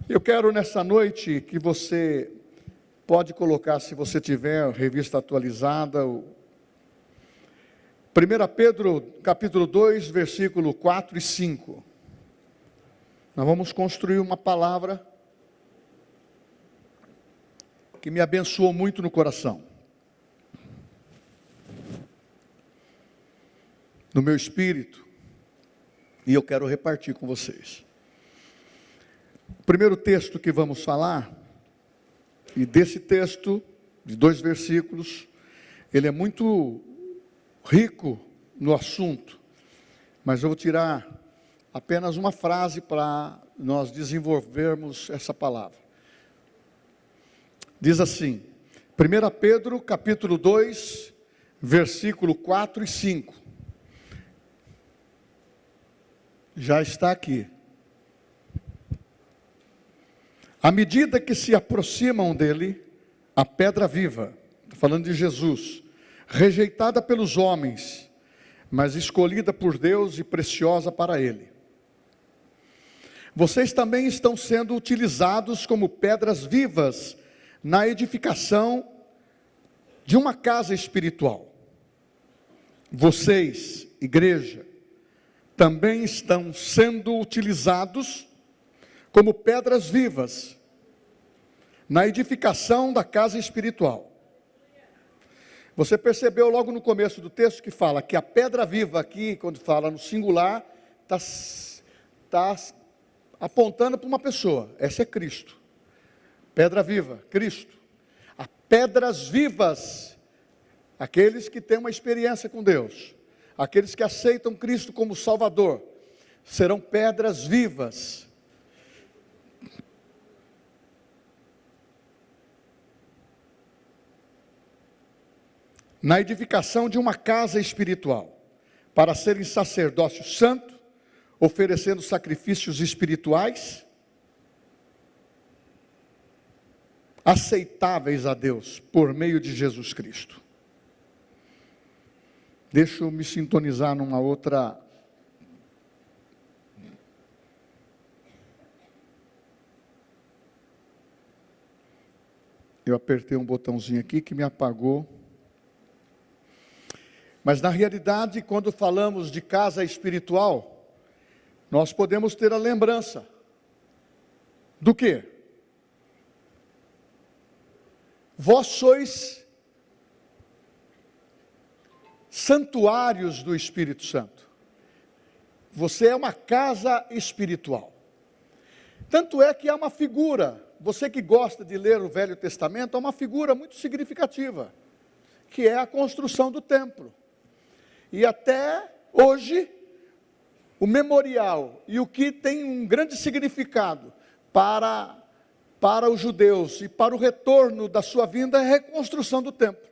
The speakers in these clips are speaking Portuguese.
Eu quero nessa noite que você pode colocar, se você tiver revista atualizada, 1 Pedro capítulo 2, versículo 4 e 5. Nós vamos construir uma palavra que me abençoou muito no coração, no meu espírito, e eu quero repartir com vocês. O primeiro texto que vamos falar, e desse texto, de 2 versículos, ele é muito rico no assunto, mas eu vou tirar apenas uma frase para nós desenvolvermos essa palavra. Diz assim, 1 Pedro capítulo 2, versículo 4 e 5. Já está aqui. À medida que se aproximam dele, a pedra viva, falando de Jesus, rejeitada pelos homens, mas escolhida por Deus e preciosa para ele. Vocês também estão sendo utilizados como pedras vivas na edificação de uma casa espiritual. Vocês, igreja, também estão sendo utilizados como pedras vivas na edificação da casa espiritual. Você percebeu logo no começo do texto que fala que a pedra viva aqui, quando fala no singular, está apontando para uma pessoa. Essa é Cristo. Pedra viva, Cristo. As pedras vivas, aqueles que têm uma experiência com Deus, aqueles que aceitam Cristo como Salvador, serão pedras vivas. Na edificação de uma casa espiritual, para serem sacerdócio santo, oferecendo sacrifícios espirituais, aceitáveis a Deus, por meio de Jesus Cristo. Deixa eu me sintonizar numa outra. Eu apertei um botãozinho aqui que me apagou. Mas na realidade, quando falamos de casa espiritual, nós podemos ter a lembrança do quê? Vós sois santuários do Espírito Santo. Você é uma casa espiritual. Tanto é que há uma figura, você que gosta de ler o Velho Testamento, há uma figura muito significativa, que é a construção do templo. E até hoje, o memorial e o que tem um grande significado para os judeus e para o retorno da sua vinda é a reconstrução do templo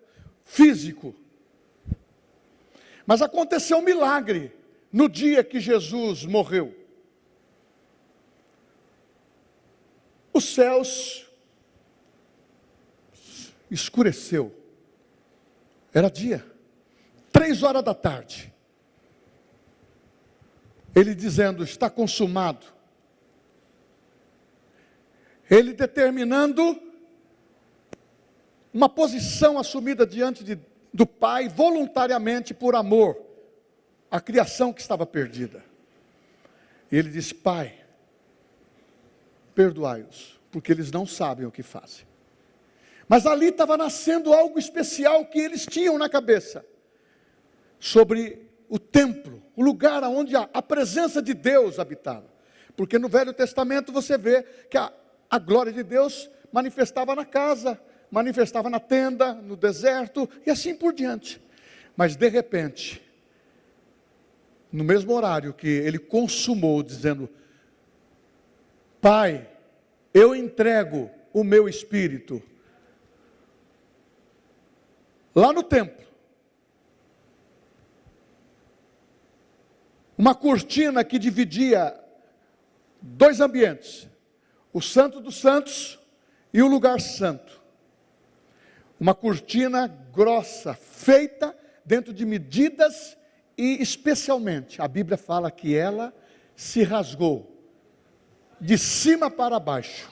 físico. Mas aconteceu um milagre no dia que Jesus morreu. Os céus escureceu. Era dia. 3 horas da tarde, ele dizendo, está consumado, ele determinando uma posição assumida diante do Pai, voluntariamente por amor, à criação que estava perdida, e ele disse, Pai, perdoai-os, porque eles não sabem o que fazem. Mas ali estava nascendo algo especial que eles tinham na cabeça, sobre o templo, o lugar onde a presença de Deus habitava. Porque no Velho Testamento você vê que a glória de Deus manifestava na casa, manifestava na tenda, no deserto, e assim por diante. Mas de repente, no mesmo horário que ele consumou, dizendo, Pai, eu entrego o meu espírito, lá no templo, uma cortina que dividia 2 ambientes, o Santo dos Santos e o lugar santo. Uma cortina grossa, feita dentro de medidas e especialmente, a Bíblia fala que ela se rasgou de cima para baixo.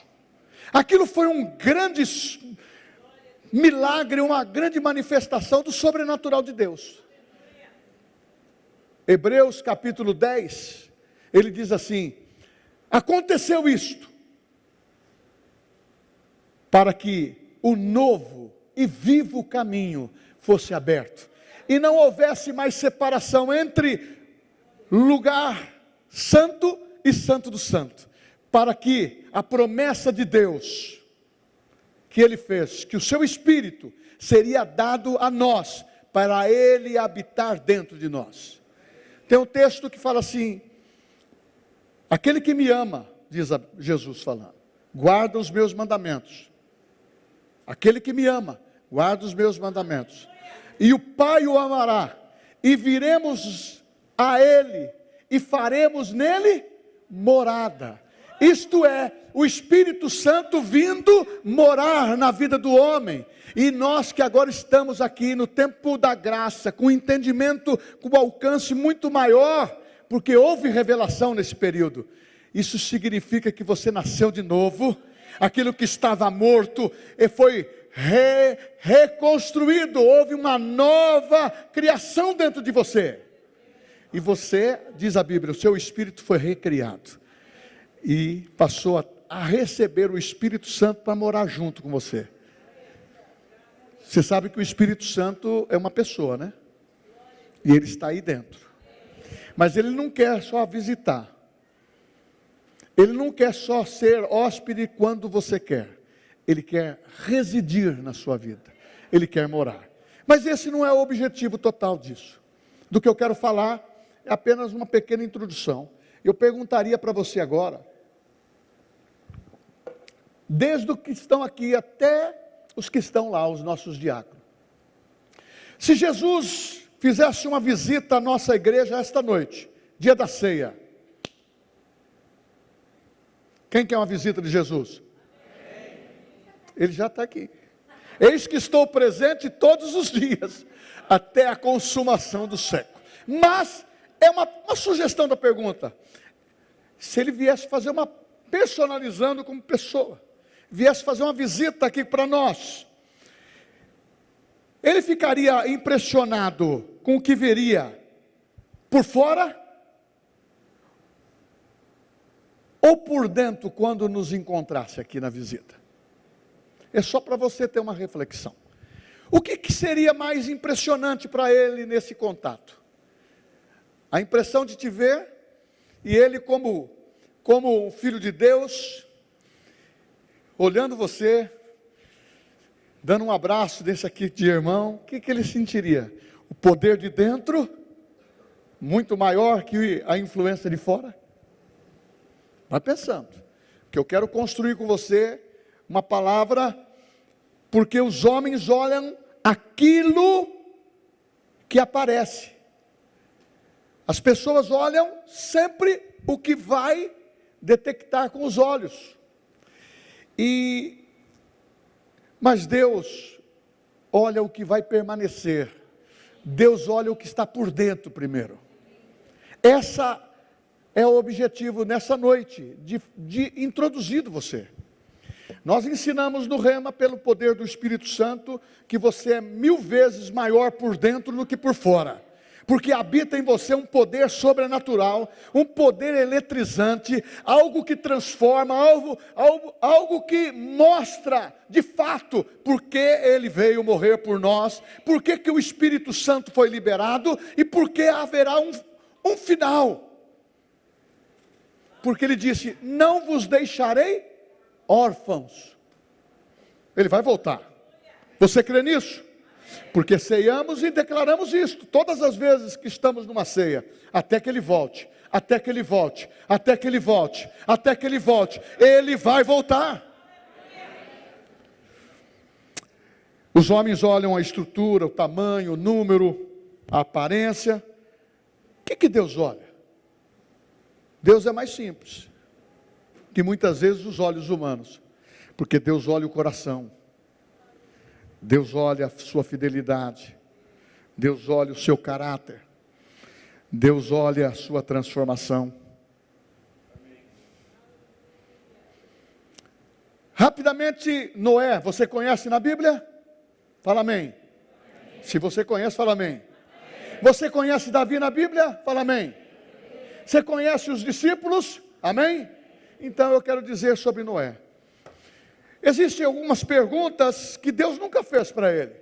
Aquilo foi um grande milagre, uma grande manifestação do sobrenatural de Deus. Hebreus capítulo 10, ele diz assim: aconteceu isto, para que o novo e vivo caminho fosse aberto, e não houvesse mais separação entre lugar santo e santo do santo, para que a promessa de Deus, que Ele fez, que o seu Espírito seria dado a nós, para Ele habitar dentro de nós. Tem um texto que fala assim: aquele que me ama, diz Jesus falando, guarda os meus mandamentos. Aquele que me ama, guarda os meus mandamentos. E o Pai o amará, e viremos a Ele, e faremos nele morada. Isto é, o Espírito Santo vindo morar na vida do homem. E nós que agora estamos aqui no tempo da graça, com entendimento, com alcance muito maior, porque houve revelação nesse período. Isso significa que você nasceu de novo. Aquilo que estava morto foi reconstruído. Houve uma nova criação dentro de você. E você, diz a Bíblia, o seu espírito foi recriado. E passou a receber o Espírito Santo para morar junto com você. Você sabe que o Espírito Santo é uma pessoa, né? E ele está aí dentro. Mas ele não quer só visitar. Ele não quer só ser hóspede quando você quer. Ele quer residir na sua vida. Ele quer morar. Mas esse não é o objetivo total disso. Do que eu quero falar é apenas uma pequena introdução. Eu perguntaria para você agora, desde os que estão aqui até os que estão lá, os nossos diáconos. Se Jesus fizesse uma visita à nossa igreja esta noite, dia da ceia, quem quer uma visita de Jesus? Ele já está aqui. Eis que estou presente todos os dias, até a consumação do século. Mas é uma sugestão da pergunta. Se ele viesse fazer uma, personalizando como pessoa, viesse fazer uma visita aqui para nós, ele ficaria impressionado com o que veria por fora ou por dentro quando nos encontrasse aqui na visita? É só para você ter uma reflexão. O que seria mais impressionante para ele nesse contato? A impressão de te ver, e ele como um filho de Deus, olhando você, dando um abraço desse aqui de irmão, o que ele sentiria? O poder de dentro, muito maior que a influência de fora? Vai pensando, que eu quero construir com você uma palavra, porque os homens olham aquilo que aparece. As pessoas olham sempre o que vai detectar com os olhos. Mas Deus olha o que vai permanecer. Deus olha o que está por dentro primeiro. Essa é o objetivo nessa noite, de introduzir você. Nós ensinamos no Rema, pelo poder do Espírito Santo, que você é 1000 vezes maior por dentro do que por fora. Porque habita em você um poder sobrenatural, um poder eletrizante, algo que transforma, algo que mostra de fato por que Ele veio morrer por nós, por que o Espírito Santo foi liberado e por que haverá um final. Porque Ele disse: não vos deixarei órfãos. Ele vai voltar. Você crê nisso? Porque ceiamos e declaramos isto todas as vezes que estamos numa ceia, até que Ele volte, até que Ele volte, até que Ele volte, até que Ele volte. Ele vai voltar. Os homens olham a estrutura, o tamanho, o número, a aparência. O que Deus olha? Deus é mais simples que muitas vezes os olhos humanos, porque Deus olha o coração. Deus olha a sua fidelidade, Deus olha o seu caráter, Deus olha a sua transformação. Rapidamente, Noé, você conhece na Bíblia? Fala amém. Se você conhece, fala amém. Você conhece Davi na Bíblia? Fala amém. Você conhece os discípulos? Amém? Então eu quero dizer sobre Noé. Existem algumas perguntas que Deus nunca fez para ele.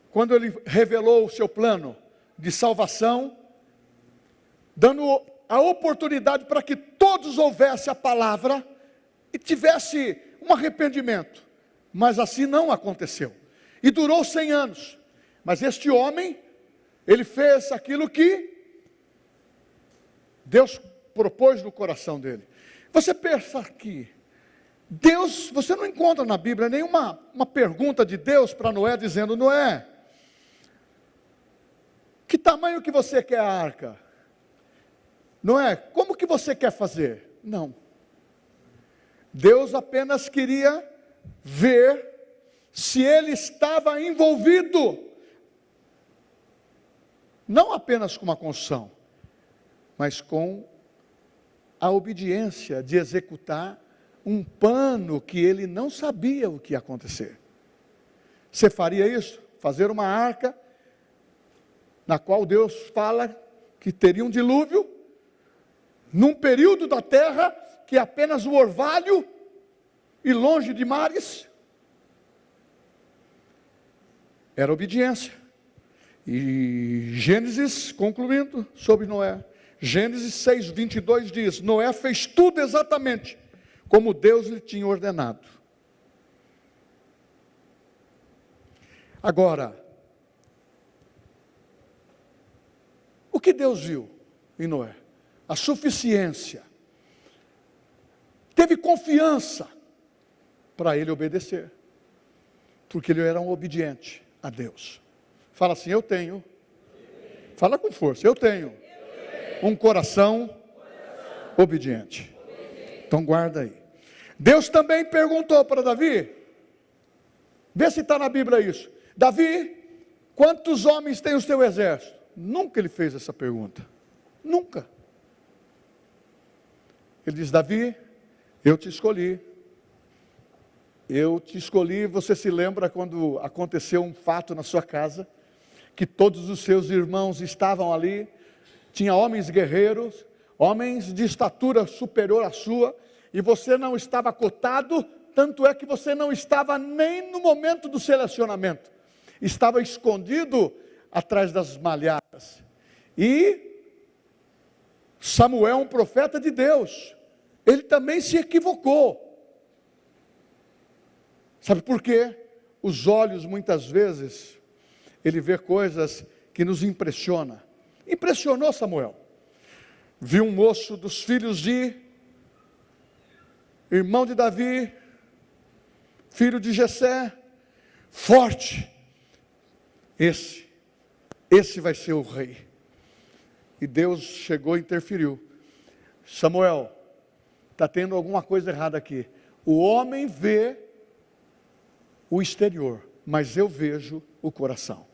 Quando ele revelou o seu plano de salvação, dando a oportunidade para que todos ouvessem a palavra e tivesse um arrependimento. Mas assim não aconteceu. E durou 100 anos. Mas este homem, ele fez aquilo que Deus propôs no coração dele. Você pensa que Deus, você não encontra na Bíblia nenhuma pergunta de Deus para Noé dizendo: Noé, que tamanho que você quer a arca? Noé, como que você quer fazer? Não. Deus apenas queria ver se ele estava envolvido, não apenas com uma construção, mas com a obediência de executar um plano que ele não sabia o que ia acontecer. Você faria isso? Fazer uma arca, na qual Deus fala que teria um dilúvio, num período da terra que é apenas o orvalho e longe de mares? Era obediência. E Gênesis, concluindo sobre Noé, Gênesis 6:22 diz: Noé fez tudo exatamente como Deus lhe tinha ordenado. Agora, o que Deus viu em Noé? A suficiência. Teve confiança para ele obedecer, porque ele era um obediente a Deus. Fala assim: eu tenho. Fala com força: eu tenho um coração obediente. Então guarda aí. Deus também perguntou para Davi, vê se está na Bíblia isso: Davi, quantos homens tem o teu exército? Nunca ele fez essa pergunta. Nunca. Ele diz: Davi, eu te escolhi. Eu te escolhi. Você se lembra quando aconteceu um fato na sua casa, que todos os seus irmãos estavam ali, tinha homens guerreiros, homens de estatura superior à sua, e você não estava cotado, tanto é que você não estava nem no momento do selecionamento, estava escondido atrás das malhadas. E Samuel, um profeta de Deus, ele também se equivocou. Sabe por quê? Os olhos, muitas vezes, ele vê coisas que nos impressionam. Impressionou Samuel. Viu um moço dos filhos de, irmão de Davi, filho de Jessé, forte. Esse vai ser o rei. E Deus chegou e interferiu. Samuel, está tendo alguma coisa errada aqui. O homem vê o exterior, mas eu vejo o coração.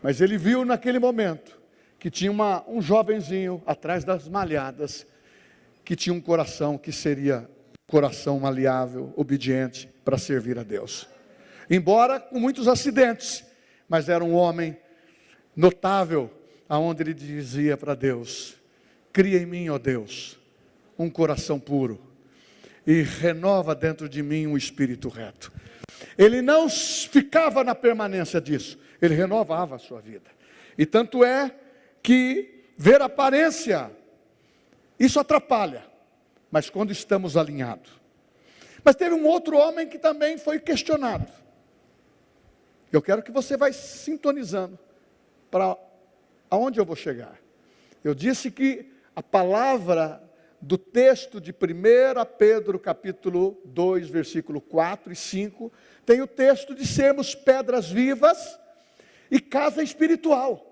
Mas ele viu naquele momento que tinha um jovenzinho atrás das malhadas, que tinha um coração que seria coração maleável, obediente, para servir a Deus. Embora com muitos acidentes, mas era um homem notável, aonde ele dizia para Deus: cria em mim, ó Deus, um coração puro, e renova dentro de mim um espírito reto. Ele não ficava na permanência disso, ele renovava a sua vida. E tanto é que ver aparência, isso atrapalha, mas quando estamos alinhados. Mas teve um outro homem que também foi questionado. Eu quero que você vá sintonizando para aonde eu vou chegar. Eu disse que a palavra do texto de 1 Pedro capítulo 2, versículo 4 e 5, tem o texto de sermos pedras vivas e casa espiritual.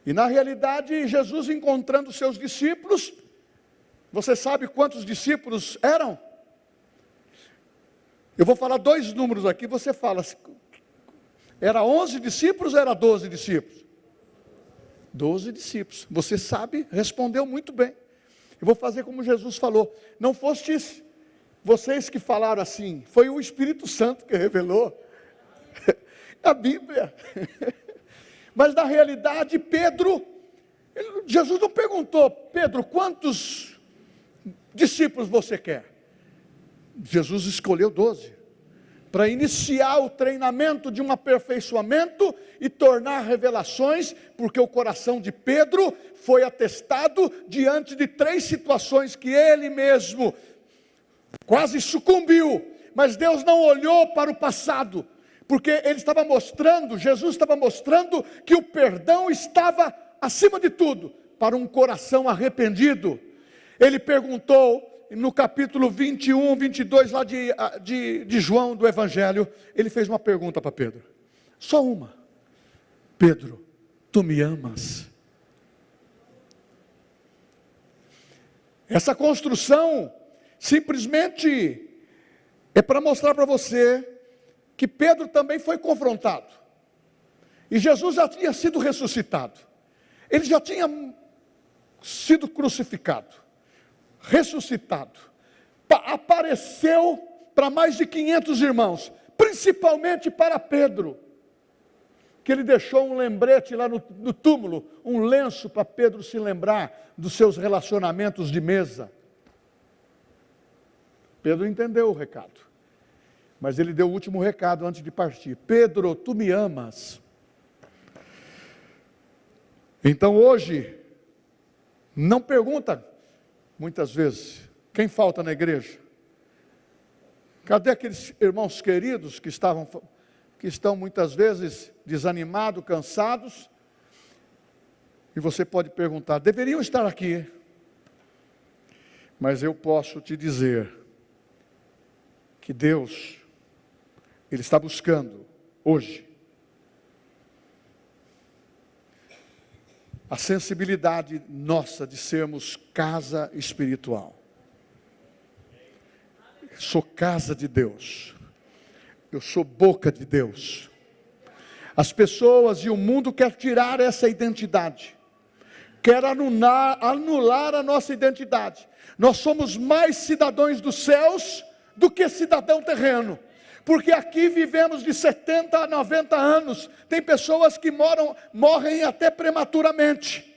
E na realidade, Jesus encontrando seus discípulos, você sabe quantos discípulos eram? Eu vou falar 2 números aqui, você fala, era 11 discípulos ou era 12 discípulos? 12 discípulos, você sabe, respondeu muito bem. Eu vou fazer como Jesus falou: não fostes vocês que falaram assim, foi o Espírito Santo que revelou a Bíblia. Mas na realidade, Jesus não perguntou: Pedro, quantos discípulos você quer? Jesus escolheu 12, para iniciar o treinamento de um aperfeiçoamento e tornar revelações, porque o coração de Pedro foi atestado diante de 3 situações que ele mesmo quase sucumbiu, mas Deus não olhou para o passado, porque Jesus estava mostrando que o perdão estava acima de tudo, para um coração arrependido. Ele perguntou, no capítulo 21, 22, lá de João, do Evangelho, ele fez uma pergunta para Pedro, só uma: Pedro, tu me amas? Essa construção simplesmente é para mostrar para você que Pedro também foi confrontado, e Jesus já tinha sido ressuscitado, ele já tinha sido crucificado, ressuscitado, apareceu para mais de 500 irmãos, principalmente para Pedro, que ele deixou um lembrete lá no túmulo, um lenço para Pedro se lembrar dos seus relacionamentos de mesa. Pedro entendeu o recado, mas ele deu o último recado antes de partir: Pedro, tu me amas? Então hoje, não pergunta muitas vezes, quem falta na igreja? Cadê aqueles irmãos queridos que estão muitas vezes desanimados, cansados? E você pode perguntar: deveriam estar aqui. Mas eu posso te dizer que Deus, Ele está buscando hoje a sensibilidade nossa de sermos casa espiritual. Sou casa de Deus, eu sou boca de Deus. As pessoas e o mundo quer tirar essa identidade, quer anular a nossa identidade. Nós somos mais cidadãos dos céus do que cidadão terreno, porque aqui vivemos de 70 a 90 anos, tem pessoas que morrem até prematuramente,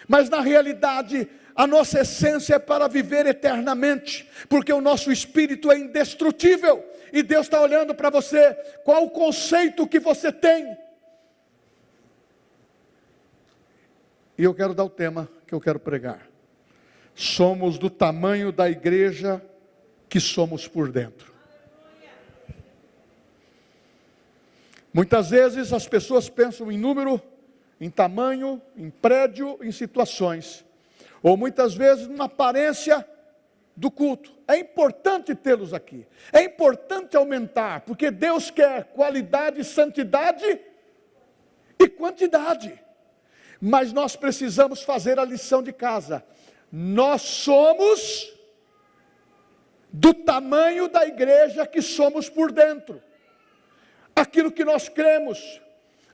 mas na realidade, a nossa essência é para viver eternamente, porque o nosso espírito é indestrutível, e Deus está olhando para você, qual o conceito que você tem. E eu quero dar o tema que eu quero pregar: somos do tamanho da igreja que somos por dentro. Muitas vezes as pessoas pensam em número, em tamanho, em prédio, em situações, ou muitas vezes numa aparência do culto. É importante tê-los aqui, é importante aumentar, porque Deus quer qualidade, santidade e quantidade, mas nós precisamos fazer a lição de casa. Nós somos do tamanho da igreja que somos por dentro. Aquilo que nós cremos,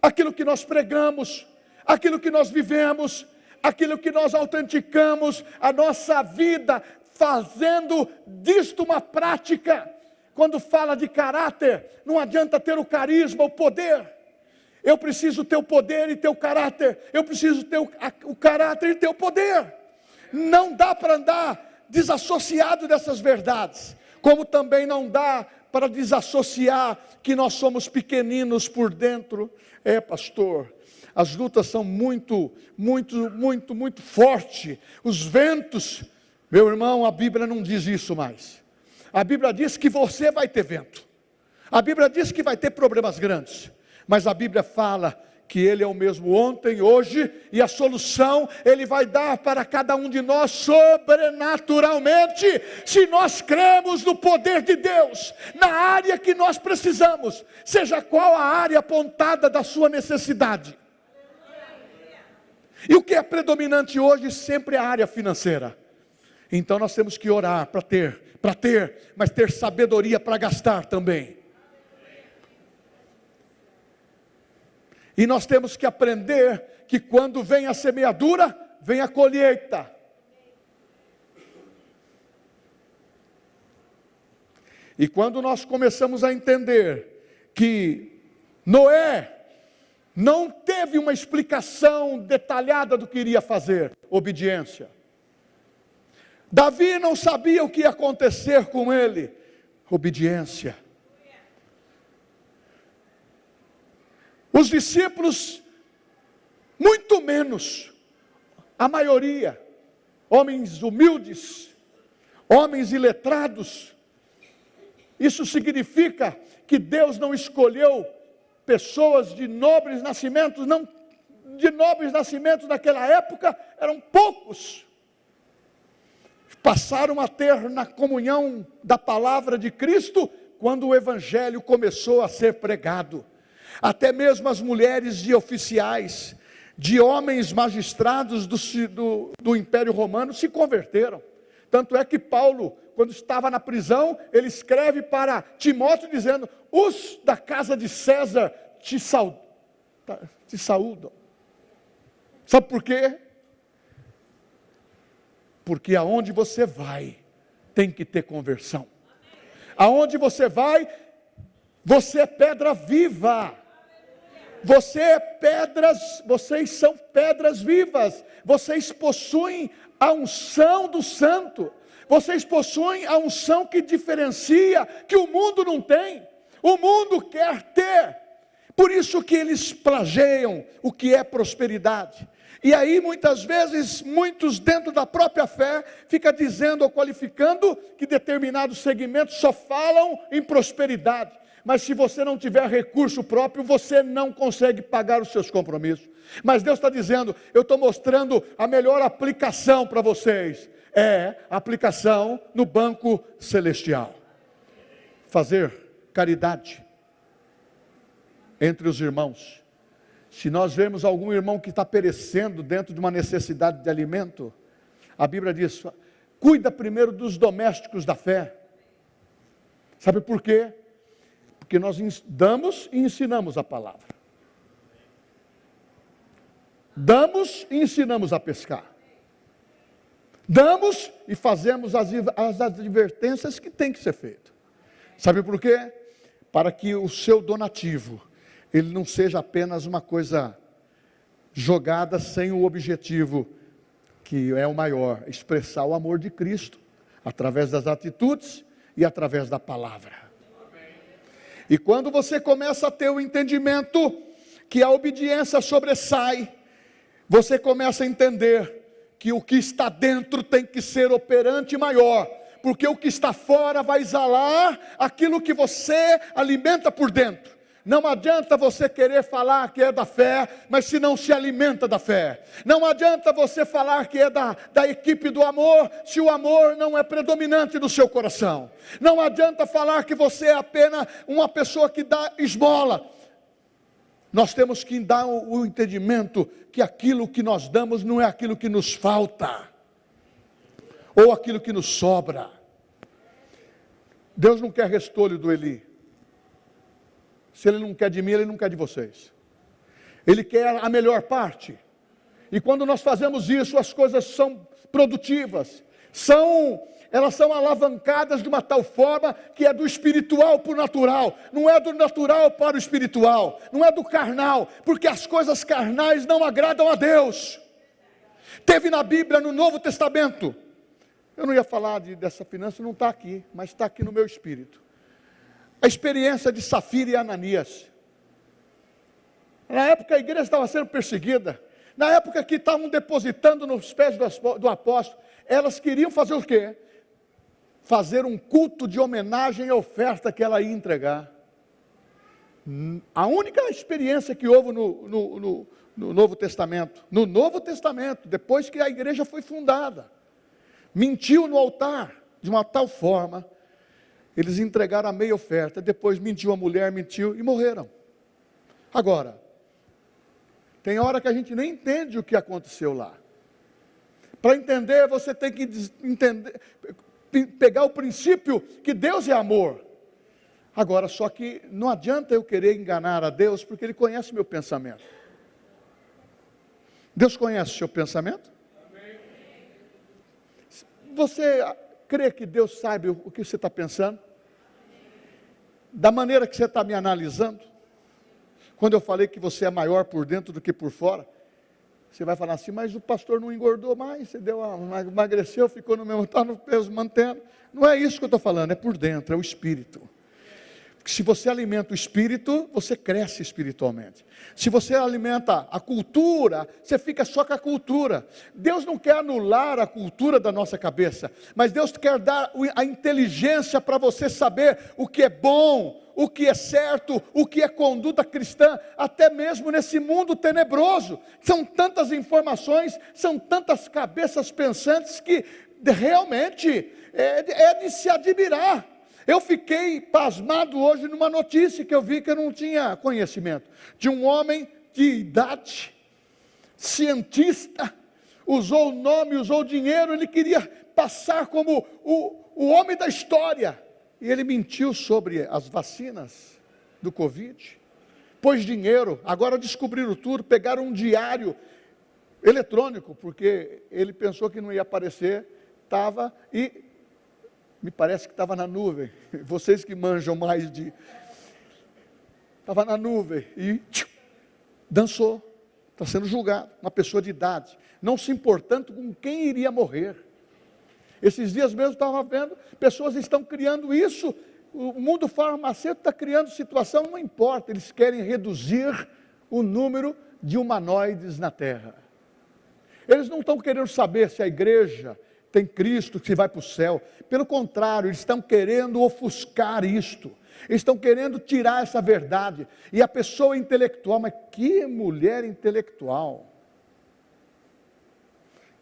aquilo que nós pregamos, aquilo que nós vivemos, aquilo que nós autenticamos, a nossa vida, fazendo disto uma prática. Quando fala de caráter, não adianta ter o carisma, o poder. Eu preciso ter o poder e ter o caráter. Eu preciso ter o caráter e ter o poder. Não dá para andar desassociado dessas verdades, como também não dá para desassociar que nós somos pequeninos por dentro. Pastor, as lutas são muito fortes, os ventos, meu irmão, a Bíblia não diz isso mais. A Bíblia diz que você vai ter vento, a Bíblia diz que vai ter problemas grandes, mas a Bíblia fala que Ele é o mesmo ontem, hoje, e a solução Ele vai dar para cada um de nós sobrenaturalmente, se nós cremos no poder de Deus, na área que nós precisamos, seja qual a área apontada da sua necessidade. E o que é predominante hoje sempre é a área financeira. Então nós temos que orar para ter, mas ter sabedoria para gastar também. E nós temos que aprender que quando vem a semeadura, vem a colheita. E quando nós começamos a entender que Noé não teve uma explicação detalhada do que iria fazer, obediência. Davi não sabia o que ia acontecer com ele, obediência. Os discípulos, muito menos, a maioria, homens humildes, homens iletrados. Isso significa que Deus não escolheu pessoas de nobres nascimentos, não de nobres nascimentos naquela época, eram poucos. Passaram a ter na comunhão da palavra de Cristo, quando o Evangelho começou a ser pregado. Até mesmo as mulheres de oficiais, de homens magistrados do Império Romano se converteram. Tanto é que Paulo, quando estava na prisão, ele escreve para Timóteo dizendo: os da casa de César te saúdam. Sabe por quê? Porque aonde você vai, tem que ter conversão. Aonde você vai, você é pedra viva. Vocês são pedras vivas. Vocês possuem a unção do santo. Vocês possuem a unção que diferencia, que o mundo não tem. O mundo quer ter. Por isso que eles plageiam o que é prosperidade. E aí muitas vezes, muitos dentro da própria fé, fica dizendo ou qualificando que determinados segmentos só falam em prosperidade. Mas se você não tiver recurso próprio, você não consegue pagar os seus compromissos. Mas Deus está dizendo: eu estou mostrando a melhor aplicação para vocês. É a aplicação no banco celestial. Fazer caridade entre os irmãos. Se nós vemos algum irmão que está perecendo dentro de uma necessidade de alimento, a Bíblia diz: cuida primeiro dos domésticos da fé. Sabe por quê? Porque nós damos e ensinamos a palavra. Damos e ensinamos a pescar. Damos e fazemos as advertências que tem que ser feito. Sabe por quê? Para que o seu donativo, ele não seja apenas uma coisa jogada sem o objetivo, que é o maior, expressar o amor de Cristo, através das atitudes e através da palavra. E quando você começa a ter o entendimento que a obediência sobressai, você começa a entender que o que está dentro tem que ser operante maior, porque o que está fora vai exalar aquilo que você alimenta por dentro. Não adianta você querer falar que é da fé, mas se não se alimenta da fé. Não adianta você falar que é da equipe do amor, se o amor não é predominante no seu coração. Não adianta falar que você é apenas uma pessoa que dá esmola. Nós temos que dar o entendimento que aquilo que nós damos não é aquilo que nos falta, ou aquilo que nos sobra. Deus não quer restolho do Eli. Se Ele não quer de mim, Ele não quer de vocês. Ele quer a melhor parte. E quando nós fazemos isso, as coisas são produtivas. Elas são alavancadas de uma tal forma que é do espiritual para o natural. Não é do natural para o espiritual. Não é do carnal. Porque as coisas carnais não agradam a Deus. Teve na Bíblia, no Novo Testamento. Eu não ia falar dessa finança, não está aqui. Mas está aqui no meu espírito. A experiência de Safira e Ananias. Na época a igreja estava sendo perseguida. Na época que estavam depositando nos pés do apóstolo, elas queriam fazer o quê? Fazer um culto de homenagem e oferta que ela ia entregar. A única experiência que houve no Novo Testamento. No Novo Testamento, depois que a igreja foi fundada. Mentiu no altar de uma tal forma. Eles entregaram a meia oferta, depois mentiu a mulher, mentiu e morreram. Agora, tem hora que a gente nem entende o que aconteceu lá. Para entender, você tem que pegar o princípio que Deus é amor. Agora, só que não adianta eu querer enganar a Deus, porque Ele conhece o meu pensamento. Deus conhece o seu pensamento? Você crê que Deus sabe o que você está pensando? da maneira que você está me analisando, quando eu falei que você é maior por dentro do que por fora, você vai falar assim, mas o pastor não engordou mais, você emagreceu, ficou no mesmo, está no peso, mantendo. Não é isso que eu estou falando, é por dentro, é o espírito. Porque se você alimenta o espírito, você cresce espiritualmente. Se você alimenta a cultura, você fica só com a cultura. Deus não quer anular a cultura da nossa cabeça, mas Deus quer dar a inteligência para você saber o que é bom, o que é certo, o que é conduta cristã, até mesmo nesse mundo tenebroso. São tantas informações, são tantas cabeças pensantes que realmente é de se admirar. Eu fiquei pasmado hoje numa notícia que eu vi que eu não tinha conhecimento, de um homem de idade, cientista, usou o nome, usou o dinheiro, ele queria passar como o homem da história, e ele mentiu sobre as vacinas do Covid, pôs dinheiro, agora descobriram tudo, pegaram um diário eletrônico, porque ele pensou que não ia aparecer, estava, e me parece que estava na nuvem, vocês que manjam mais de... Estava na nuvem e dançou, está sendo julgado, uma pessoa de idade, não se importando com quem iria morrer. Esses dias mesmo estava vendo, pessoas estão criando isso, o mundo farmacêutico está criando situação, não importa, eles querem reduzir o número de humanoides na Terra. Eles não estão querendo saber se a igreja tem Cristo que vai para o céu, pelo contrário, eles estão querendo ofuscar isto, eles estão querendo tirar essa verdade, e a pessoa intelectual, mas que mulher intelectual,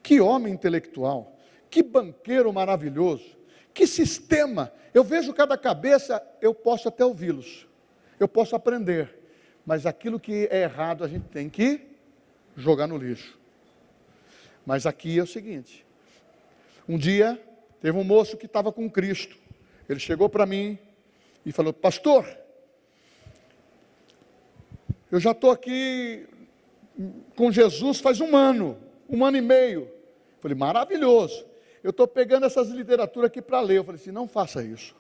que homem intelectual, que banqueiro maravilhoso, que sistema, eu vejo cada cabeça, eu posso até ouvi-los, eu posso aprender, mas aquilo que é errado a gente tem que jogar no lixo. Mas aqui é o seguinte, um dia, teve um moço que estava com Cristo, ele chegou para mim e falou, pastor, eu já estou aqui com Jesus faz um ano e meio, eu falei, maravilhoso, eu estou pegando essas literaturas aqui para ler, eu falei assim, não faça isso,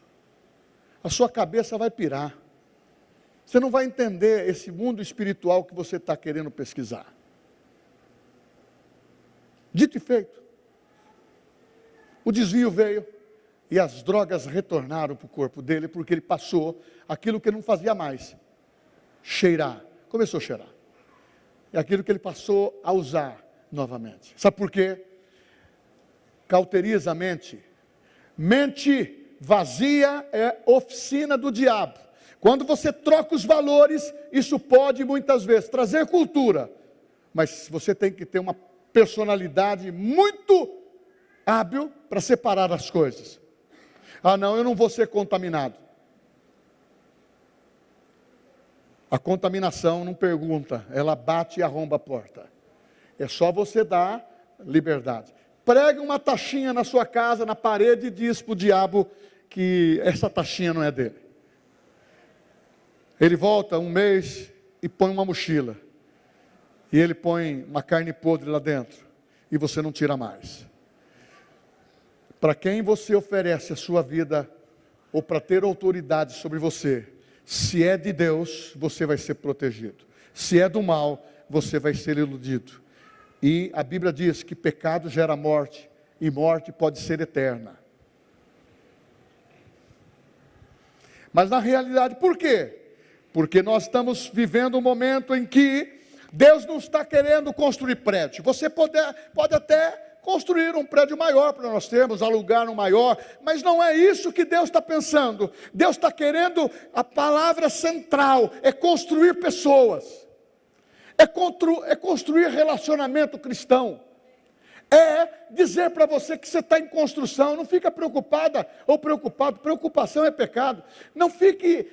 a sua cabeça vai pirar, você não vai entender esse mundo espiritual que você está querendo pesquisar. Dito e feito, o desvio veio e as drogas retornaram para o corpo dele, porque ele passou aquilo que ele não fazia mais, cheirar, começou a cheirar, é aquilo que ele passou a usar novamente. Sabe por quê? Cauteriza a mente, mente vazia é oficina do diabo. Quando você troca os valores, isso pode muitas vezes trazer cultura, mas você tem que ter uma personalidade muito hábil para separar as coisas. Ah não, eu não vou ser contaminado. A contaminação não pergunta, ela bate e arromba a porta. É só você dar liberdade. Pregue uma taxinha na sua casa, na parede, e diz para o diabo que essa taxinha não é dele. Ele volta um mês e põe uma mochila. E ele põe uma carne podre lá dentro. E você não tira mais. Para quem você oferece a sua vida, ou para ter autoridade sobre você, se é de Deus, você vai ser protegido. Se é do mal, você vai ser iludido. E a Bíblia diz que pecado gera morte, e morte pode ser eterna. Mas na realidade, por quê? Porque nós estamos vivendo um momento em que Deus não está querendo construir prédio. Você pode até construir um prédio maior para nós termos, alugar um maior, mas não é isso que Deus está pensando. Deus está querendo, a palavra central é construir pessoas, é construir relacionamento cristão, é dizer para você que você está em construção. Não fica preocupada ou preocupado, preocupação é pecado, não fique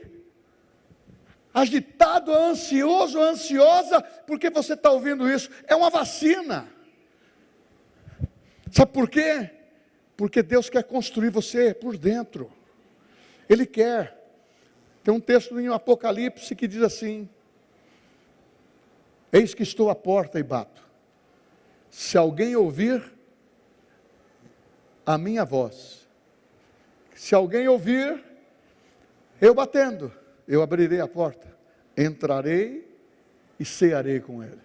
agitado, ansioso, ansiosa, porque você está ouvindo isso, é uma vacina. Sabe por quê? Porque Deus quer construir você por dentro. Ele quer. Tem um texto em Apocalipse que diz assim: eis que estou à porta e bato. Se alguém ouvir a minha voz, se alguém ouvir Eu batendo, eu abrirei a porta, entrarei e cearei com ele.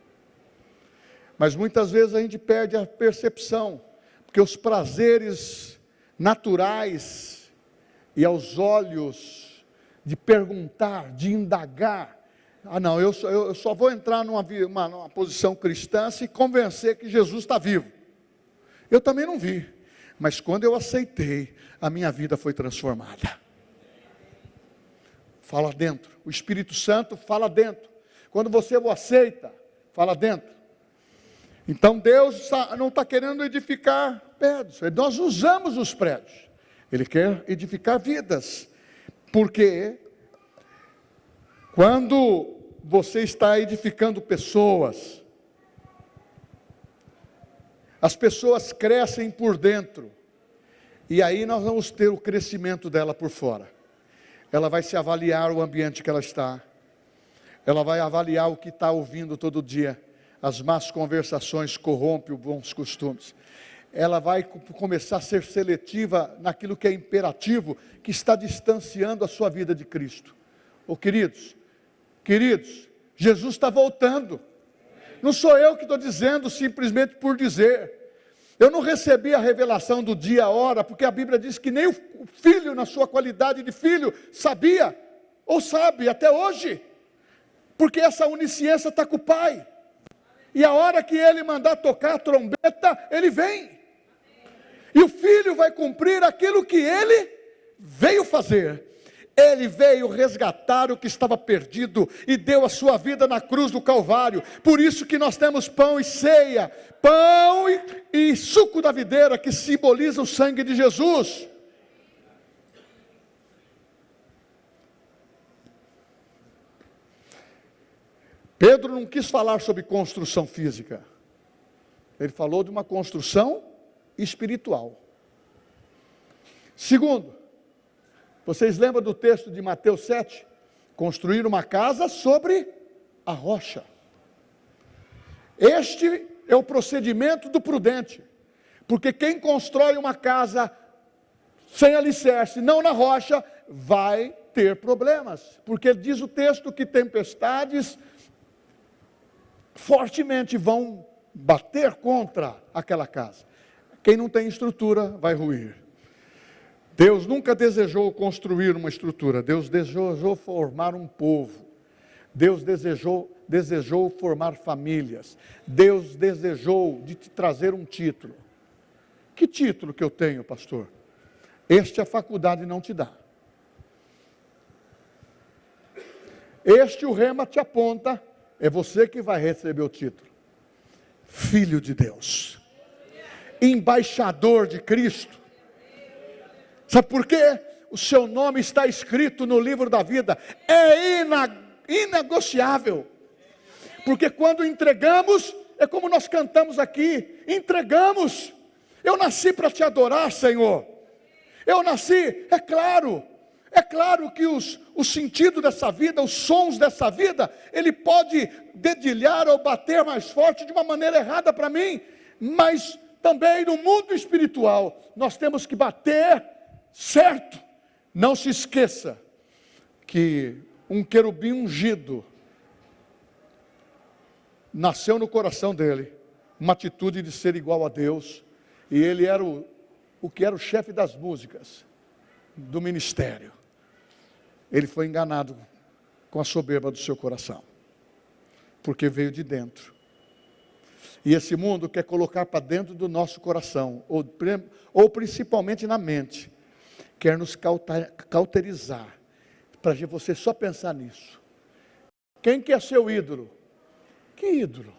Mas muitas vezes a gente perde a percepção, porque os prazeres naturais e aos olhos de perguntar, de indagar, não, eu só vou entrar numa posição cristã se convencer que Jesus está vivo. Eu também não vi, mas quando eu aceitei, a minha vida foi transformada. Fala dentro, o Espírito Santo fala dentro. Quando você o aceita, fala dentro. Então Deus não está querendo edificar prédios, nós usamos os prédios. Ele quer edificar vidas, porque quando você está edificando pessoas, as pessoas crescem por dentro, e aí nós vamos ter o crescimento dela por fora. Ela vai se avaliar o ambiente que ela está, ela vai avaliar o que está ouvindo todo dia. As más conversações corrompem os bons costumes. Ela vai começar a ser seletiva naquilo que é imperativo, que está distanciando a sua vida de Cristo. Queridos, Jesus está voltando. Não sou eu que estou dizendo simplesmente por dizer. Eu não recebi a revelação do dia, a hora, porque a Bíblia diz que nem o filho, na sua qualidade de filho, sabia, ou sabe até hoje, porque essa onisciência está com o Pai. E a hora que ele mandar tocar a trombeta, ele vem. E o filho vai cumprir aquilo que ele veio fazer. Ele veio resgatar o que estava perdido e deu a sua vida na cruz do Calvário. Por isso que nós temos pão e ceia, pão e suco da videira, que simboliza o sangue de Jesus. Pedro não quis falar sobre construção física. Ele falou de uma construção espiritual. Segundo, vocês lembram do texto de Mateus 7? Construir uma casa sobre a rocha. Este é o procedimento do prudente. Porque quem constrói uma casa sem alicerce, não na rocha, vai ter problemas. Porque diz o texto que tempestades fortemente vão bater contra aquela casa. Quem não tem estrutura vai ruir. Deus nunca desejou construir uma estrutura. Deus desejou formar um povo. Deus desejou formar famílias. Deus desejou de te trazer um título. Que título que eu tenho, pastor? Este a faculdade não te dá. Este o rema te aponta. É você que vai receber o título. Filho de Deus. Embaixador de Cristo. Sabe por quê? O seu nome está escrito no livro da vida. É inegociável. Porque quando entregamos, é como nós cantamos aqui. Entregamos. Eu nasci para te adorar, Senhor. Eu nasci, é claro que o sentido dessa vida, os sons dessa vida, ele pode dedilhar ou bater mais forte de uma maneira errada para mim, mas também no mundo espiritual, nós temos que bater certo. Não se esqueça que um querubim ungido nasceu no coração dele, uma atitude de ser igual a Deus, e ele era o que era o chefe das músicas do ministério. Ele foi enganado com a soberba do seu coração, porque veio de dentro. E esse mundo quer colocar para dentro do nosso coração, ou principalmente na mente, quer nos cauterizar, para você só pensar nisso. Quem que é seu ídolo? Que ídolo?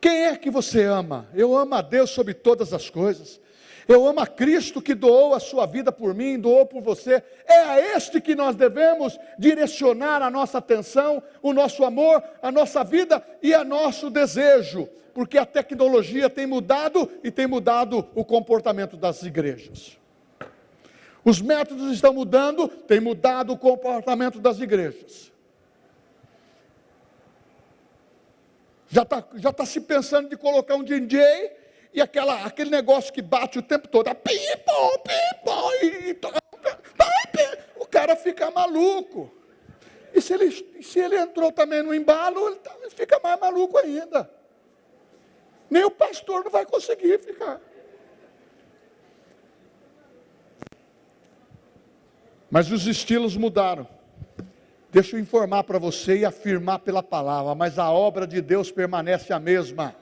Quem é que você ama? Eu amo a Deus sobre todas as coisas. Eu amo a Cristo que doou a sua vida por mim, doou por você. É a este que nós devemos direcionar a nossa atenção, o nosso amor, a nossa vida e a nosso desejo. Porque a tecnologia tem mudado e tem mudado o comportamento das igrejas. Os métodos estão mudando, tem mudado o comportamento das igrejas. Já tá se pensando de colocar um DJ e aquele negócio que bate o tempo todo, o cara maluco. E se ele entrou também no embalo, ele fica mais maluco ainda. Nem o pastor não vai conseguir ficar. Mas os estilos mudaram. Deixa eu informar para você e afirmar pela palavra, mas a obra de Deus permanece a mesma.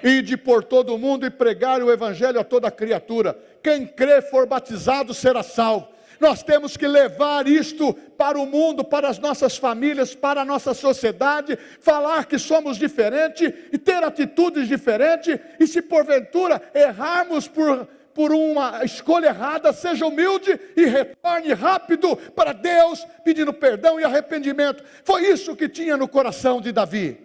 Ide por todo o mundo e pregar o evangelho a toda criatura. Quem crer for batizado será salvo. Nós temos que levar isto para o mundo, para as nossas famílias, para a nossa sociedade, falar que somos diferentes e ter atitudes diferentes, e se porventura errarmos por uma escolha errada, seja humilde e retorne rápido para Deus, pedindo perdão e arrependimento. Foi isso que tinha no coração de Davi,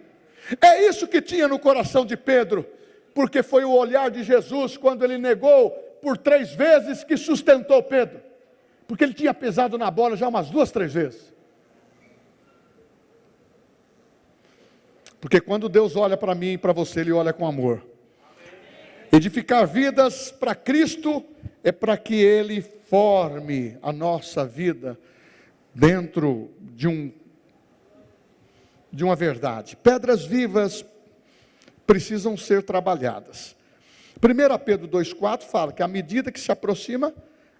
é isso que tinha no coração de Pedro, porque foi o olhar de Jesus, quando ele negou por 3 vezes, que sustentou Pedro, porque ele tinha pesado na bola já umas 2, 3 vezes. Porque quando Deus olha para mim e para você, Ele olha com amor. Edificar vidas para Cristo é para que Ele forme a nossa vida dentro de uma verdade. Pedras vivas precisam ser trabalhadas. 1 Pedro 2,4 fala que à medida que se aproxima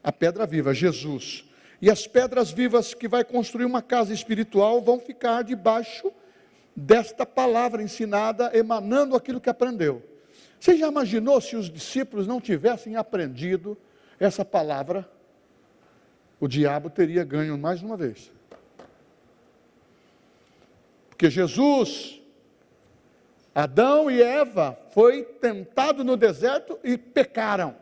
a pedra viva, Jesus, e as pedras vivas que vai construir uma casa espiritual vão ficar debaixo desta palavra ensinada, emanando aquilo que aprendeu. Você já imaginou se os discípulos não tivessem aprendido essa palavra? O diabo teria ganho mais uma vez. Porque Jesus, Adão e Eva, foi tentado no deserto e pecaram.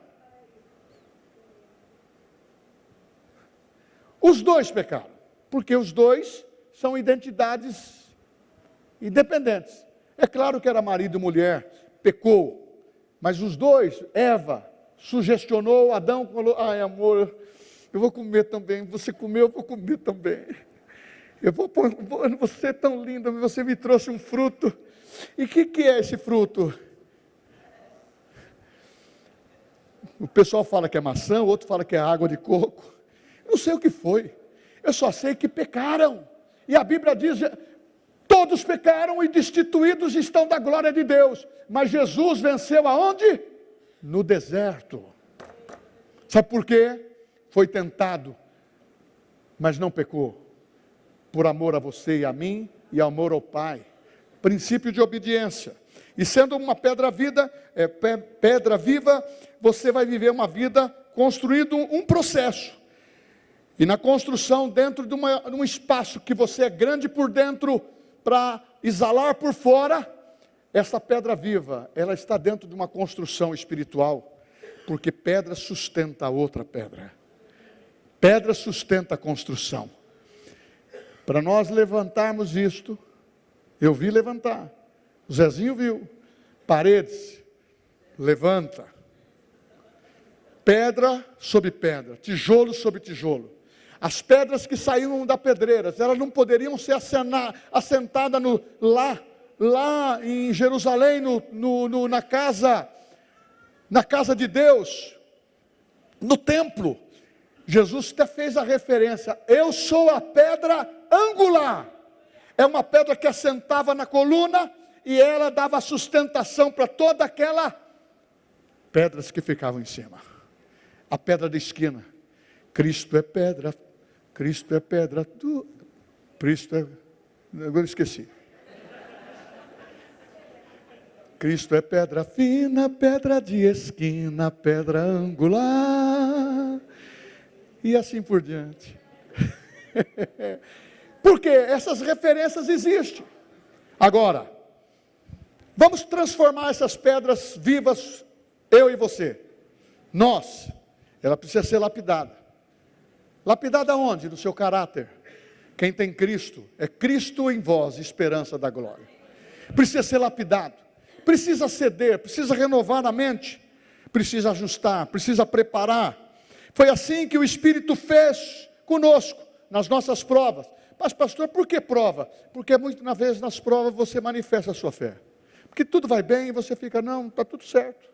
Os dois pecaram, porque os dois são identidades independentes. É claro que era marido e mulher, pecou, mas os dois, Eva, sugestionou, Adão falou, ai amor, eu vou comer também, você comeu, eu vou comer também. Você é tão linda, você me trouxe um fruto. E o que é esse fruto? O pessoal fala que é maçã, o outro fala que é água de coco. Não sei o que foi, eu só sei que pecaram, e a Bíblia diz, todos pecaram e destituídos estão da glória de Deus, mas Jesus venceu aonde? No deserto. Sabe por quê? Foi tentado, mas não pecou, por amor a você e a mim, e amor ao Pai, princípio de obediência, e sendo uma pedra viva, você vai viver uma vida construindo um processo, e na construção, dentro de um espaço que você é grande por dentro, para exalar por fora, essa pedra viva, ela está dentro de uma construção espiritual, porque pedra sustenta a outra pedra. Pedra sustenta a construção. Para nós levantarmos isto, eu vi levantar, o Zezinho viu, paredes, levanta, pedra sobre pedra, tijolo sobre tijolo. As pedras que saíam da pedreira, elas não poderiam ser assentadas lá em Jerusalém, na casa de Deus, no templo. Jesus até fez a referência, eu sou a pedra angular. É uma pedra que assentava na coluna e ela dava sustentação para toda aquela pedras que ficavam em cima. A pedra da esquina. Cristo é pedra, agora esqueci. Cristo é pedra fina, pedra de esquina, pedra angular, e assim por diante. Porque essas referências existem. Agora, vamos transformar essas pedras vivas, eu e você. Ela precisa ser lapidada. Lapidada onde? No seu caráter. Quem tem Cristo, é Cristo em vós, esperança da glória. Precisa ser lapidado, precisa ceder, precisa renovar a mente, precisa ajustar, precisa preparar. Foi assim que o Espírito fez conosco, nas nossas provas. Mas pastor, por que prova? Porque muitas vezes nas provas você manifesta a sua fé. Porque tudo vai bem e você fica, não, está tudo certo.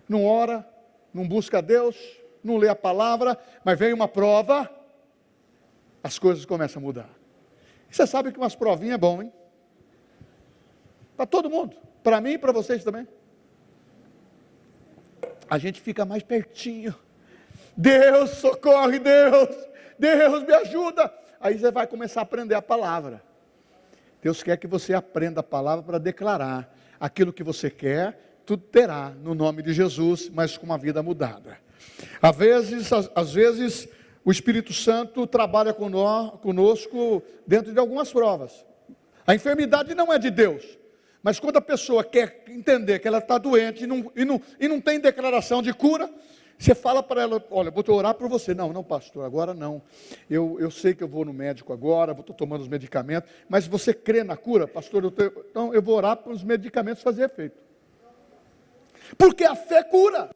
Não ora, não busca a Deus, não lê a palavra, mas vem uma prova, as coisas começam a mudar. E você sabe que umas provinhas é bom, hein? Para todo mundo, para mim e para vocês também. A gente fica mais pertinho. Deus, socorre, Deus me ajuda. Aí você vai começar a aprender a palavra. Deus quer que você aprenda a palavra para declarar aquilo que você quer, tudo terá no nome de Jesus, mas com uma vida mudada. Às vezes o Espírito Santo trabalha conosco dentro de algumas provas. A enfermidade não é de Deus, mas quando a pessoa quer entender que ela está doente e não tem declaração de cura, você fala para ela: olha, vou orar por você. Não, pastor, agora não. Eu sei que eu vou no médico agora, estou tomando os medicamentos, mas você crê na cura? Pastor, então eu vou orar para os medicamentos fazer efeito. Porque a fé cura.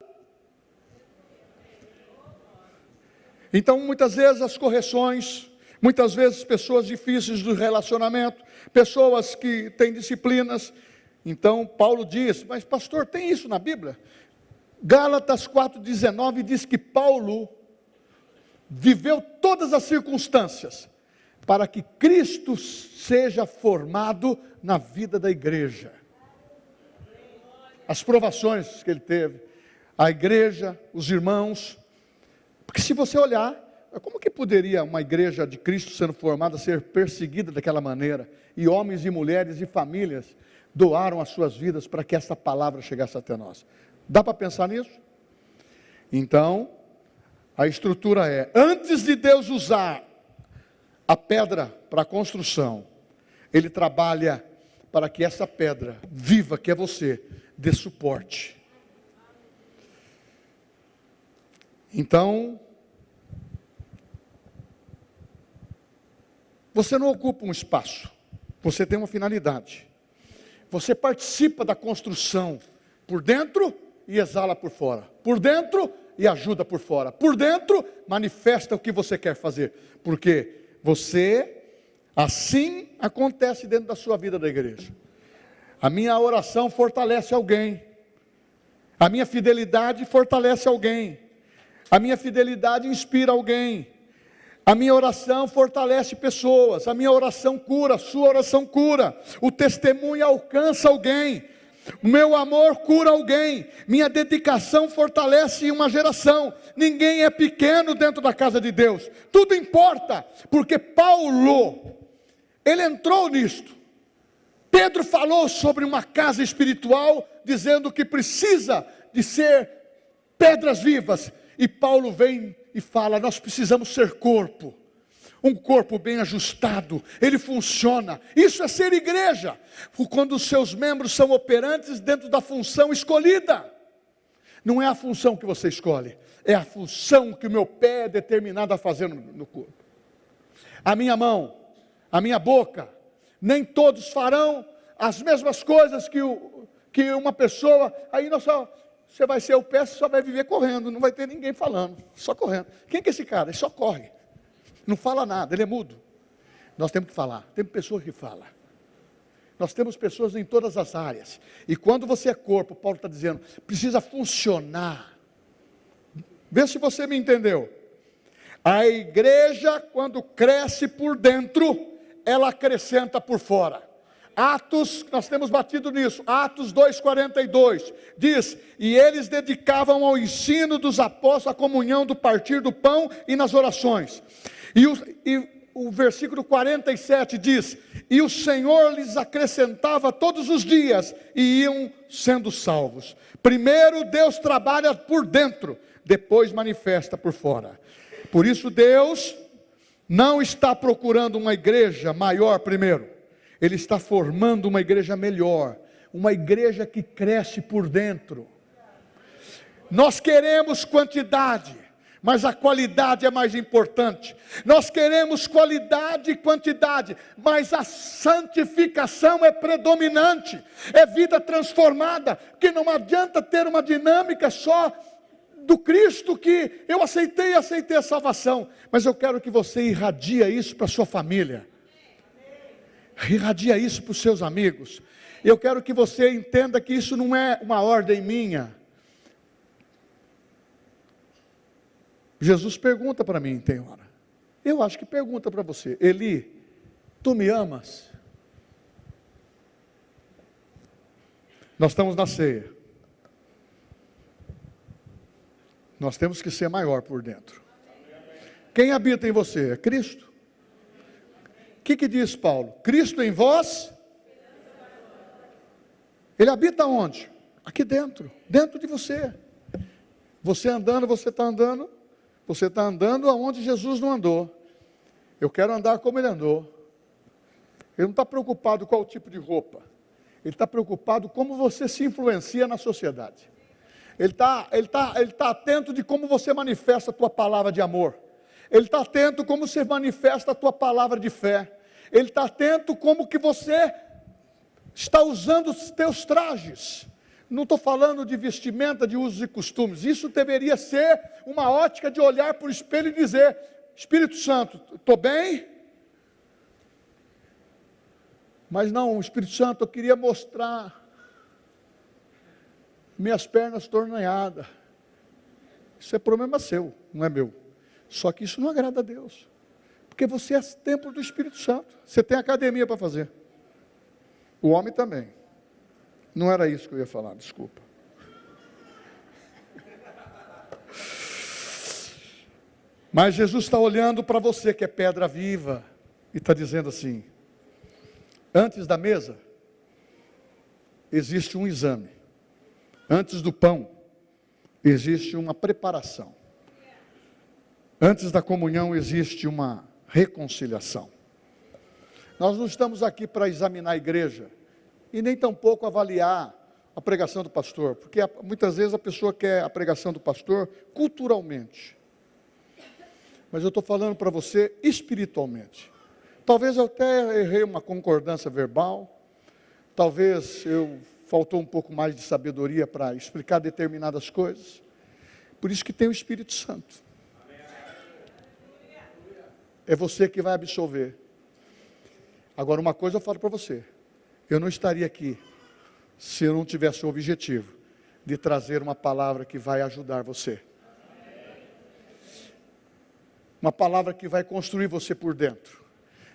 Então, muitas vezes as correções, muitas vezes pessoas difíceis do relacionamento, pessoas que têm disciplinas. Então, Paulo diz: mas pastor, tem isso na Bíblia? Gálatas 4,19 diz que Paulo viveu todas as circunstâncias para que Cristo seja formado na vida da igreja. As provações que ele teve, a igreja, os irmãos. Porque se você olhar, como que poderia uma igreja de Cristo sendo formada ser perseguida daquela maneira? E homens e mulheres e famílias doaram as suas vidas para que essa palavra chegasse até nós. Dá para pensar nisso? Então, a estrutura é: antes de Deus usar a pedra para a construção, Ele trabalha para que essa pedra viva, que é você, dê suporte. Então, você não ocupa um espaço, você tem uma finalidade. Você participa da construção por dentro e exala por fora. Por dentro e ajuda por fora. Por dentro, manifesta o que você quer fazer. Porque você, assim acontece dentro da sua vida da igreja. A minha oração fortalece alguém. A minha fidelidade fortalece alguém. A minha fidelidade inspira alguém. A minha oração fortalece pessoas. A minha oração cura. A sua oração cura. O testemunho alcança alguém. O meu amor cura alguém. Minha dedicação fortalece uma geração. Ninguém é pequeno dentro da casa de Deus. Tudo importa. Porque Paulo, ele entrou nisto. Pedro falou sobre uma casa espiritual, dizendo que precisa de ser pedras vivas. E Paulo vem e fala: nós precisamos ser corpo. Um corpo bem ajustado, ele funciona. Isso é ser igreja, quando os seus membros são operantes dentro da função escolhida. Não é a função que você escolhe, é a função que o meu pé é determinado a fazer no corpo. A minha mão, a minha boca, nem todos farão as mesmas coisas que uma pessoa. Aí você vai ser o pé, você só vai viver correndo, não vai ter ninguém falando, só correndo. Quem que é esse cara? Ele só corre. Não fala nada, ele é mudo. Nós temos que falar, tem pessoas que falam. Nós temos pessoas em todas as áreas. E quando você é corpo, Paulo está dizendo, precisa funcionar. Vê se você me entendeu. A igreja, quando cresce por dentro, ela acrescenta por fora. Atos, nós temos batido nisso, Atos 2,42, diz: e eles dedicavam ao ensino dos apóstolos, a comunhão do partir do pão e nas orações. E o versículo 47 diz: e o Senhor lhes acrescentava todos os dias, e iam sendo salvos. Primeiro Deus trabalha por dentro, depois manifesta por fora. Por isso Deus não está procurando uma igreja maior primeiro. Ele está formando uma igreja melhor, uma igreja que cresce por dentro. Nós queremos quantidade, mas a qualidade é mais importante. Nós queremos qualidade e quantidade, mas a santificação é predominante, é vida transformada, que não adianta ter uma dinâmica só do Cristo, que eu aceitei a salvação, mas eu quero que você irradie isso para a sua família. Irradia isso para os seus amigos. Eu quero que você entenda que isso não é uma ordem minha. Jesus pergunta para mim, tem hora: Eu acho que pergunta para você: Eli, tu me amas? Nós estamos na ceia. Nós temos que ser maior por dentro. Quem habita em você? É Cristo. O que diz Paulo? Cristo em vós? Ele habita onde? Aqui dentro, dentro de você. Você andando, você está andando aonde Jesus não andou. Eu quero andar como ele andou. Ele não está preocupado com qual tipo de roupa. Ele está preocupado como você se influencia na sociedade. Ele tá atento de como você manifesta a tua palavra de amor. Ele está atento como você manifesta a tua palavra de fé. Ele está atento como que você está usando os teus trajes. Não estou falando de vestimenta, de usos e costumes. Isso deveria ser uma ótica de olhar para o espelho e dizer: Espírito Santo, estou bem? Mas não, Espírito Santo, eu queria mostrar minhas pernas torneadas. Isso é problema seu, não é meu. Só que isso não agrada a Deus. Porque você é templo do Espírito Santo. Você tem academia para fazer. O homem também. Não era isso que eu ia falar, desculpa. Mas Jesus está olhando para você que é pedra viva. E está dizendo assim: antes da mesa, existe um exame. Antes do pão, existe uma preparação. Antes da comunhão, existe uma reconciliação. Nós não estamos aqui para examinar a igreja, e nem tampouco avaliar a pregação do pastor, porque muitas vezes a pessoa quer a pregação do pastor culturalmente. Mas eu estou falando para você espiritualmente. Talvez eu até errei uma concordância verbal, talvez faltou um pouco mais de sabedoria para explicar determinadas coisas. Por isso que tem o Espírito Santo. É você que vai absolver. Agora, uma coisa eu falo para você: eu não estaria aqui se eu não tivesse o objetivo de trazer uma palavra que vai ajudar você. Uma palavra que vai construir você por dentro,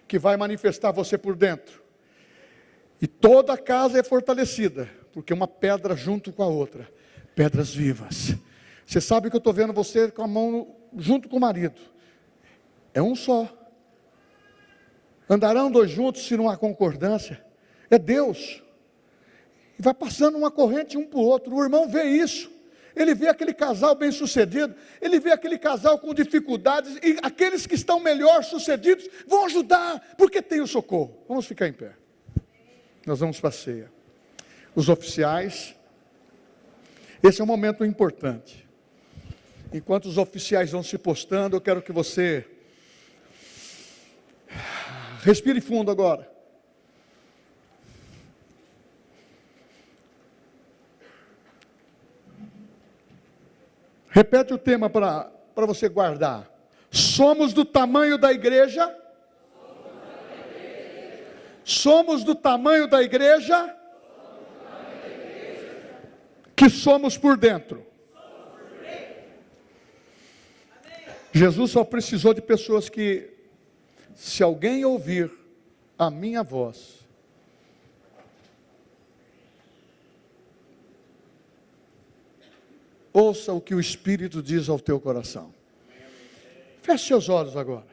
que vai manifestar você por dentro. E toda a casa é fortalecida, porque uma pedra junto com a outra, pedras vivas. Você sabe que eu estou vendo você com a mão junto com o marido. É um só. Andarão dois juntos se não há concordância. É Deus. E vai passando uma corrente um para o outro. O irmão vê isso. Ele vê aquele casal bem sucedido. Ele vê aquele casal com dificuldades. E aqueles que estão melhor sucedidos vão ajudar, porque tem o socorro. Vamos ficar em pé. Nós vamos para a ceia. Os oficiais. Esse é um momento importante. Enquanto os oficiais vão se postando, eu quero que você respire fundo agora. Repete o tema para você guardar. Somos do tamanho da igreja. Somos do tamanho da igreja que somos por dentro. Jesus só precisou de pessoas que, se alguém ouvir a minha voz, ouça o que o Espírito diz ao teu coração. Feche seus olhos agora.